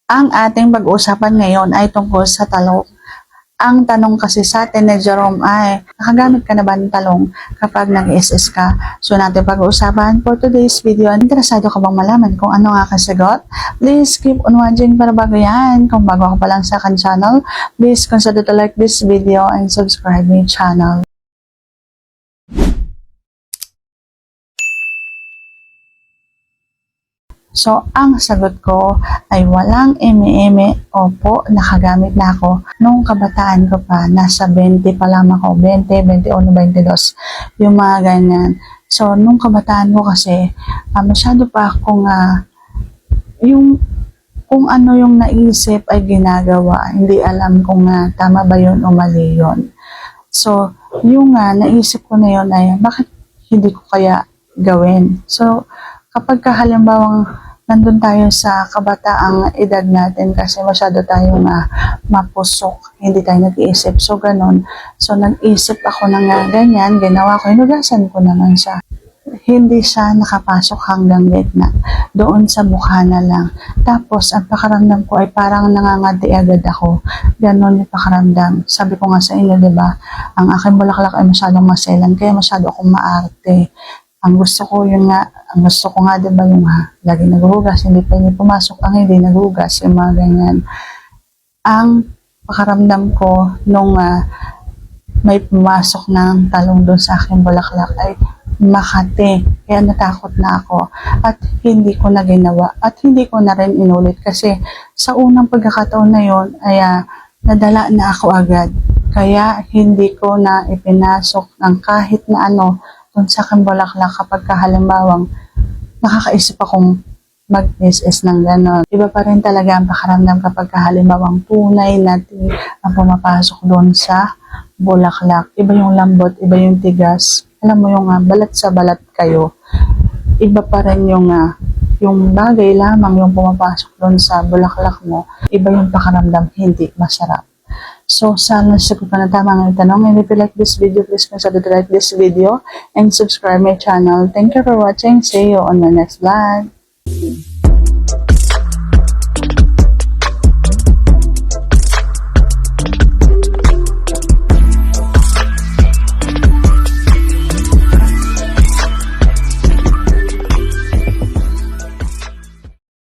Ang ating pag-uusapan ngayon ay tungkol sa talong. Ang tanong kasi sa atin ni Jerome ay, nakagamit ka na ba ng talong kapag nag-SS ka? So natin pag-uusapan for today's video. Interesado ka bang malaman kung ano ang aking sagot? Please keep on watching para bago yan. Kung bago ka pa lang sa akin channel, please consider to like this video and subscribe my channel. So, ang sagot ko ay walang eme-eme. Opo, nakagamit na ako. Nung kabataan ko pa, nasa 20 pa lang ako. 20, 21, 22. Yung mga ganyan. So, nung kabataan ko kasi, masyado pa akong, yung kung ano yung naisip ay ginagawa. Hindi alam kung tama ba yun o mali yun. So, yung naisip ko na yun ay, bakit hindi ko kaya gawin? So, kapag halimbawang nandun tayo sa kabataang edad natin kasi masyado tayong mapusok, hindi tayo nag-iisip. So, ganun. So, nag-isip ako ng ganyan, ginawa ko, hinugasan ko naman siya. Hindi siya nakapasok hanggang gitna. Doon sa mukha na lang. Tapos, ang pakaramdam ko ay parang nangangati agad ako. Ganon yung pakaramdam. Sabi ko nga sa inyo, di ba? Ang aking bulaklak ay masyadong maselan, kaya masyado akong maarte. Ang gusto ko nga, di ba, yung lagi naghuhugas, hindi pa pumasok ang hindi naghuhugas, yung mga ganyan. Ang pakaramdam ko nung may pumasok ng talong doon sa aking bulaklak ay makati. Kaya natakot na ako at hindi ko na ginawa at hindi ko na rin inulit kasi sa unang pagkakataon na yon ay nadala na ako agad. Kaya hindi ko na ipinasok ng kahit na ano dun sa aking bulaklak kapag halimbawang nakakaisip akong mag-SS ng gano'n. Iba pa rin talaga ang pakaramdam kapag halimbawang tunay na ang pumapasok doon sa bulaklak. Iba yung lambot, iba yung tigas. Alam mo yung balat sa balat kayo. Iba pa rin yung bagay lamang yung pumapasok doon sa bulaklak mo. Iba yung pakaramdam, hindi masarap. So, sana sagot ka na tama ng tanong. And if you like this video, please consider to like this video and subscribe my channel. Thank you for watching. See you on my next vlog.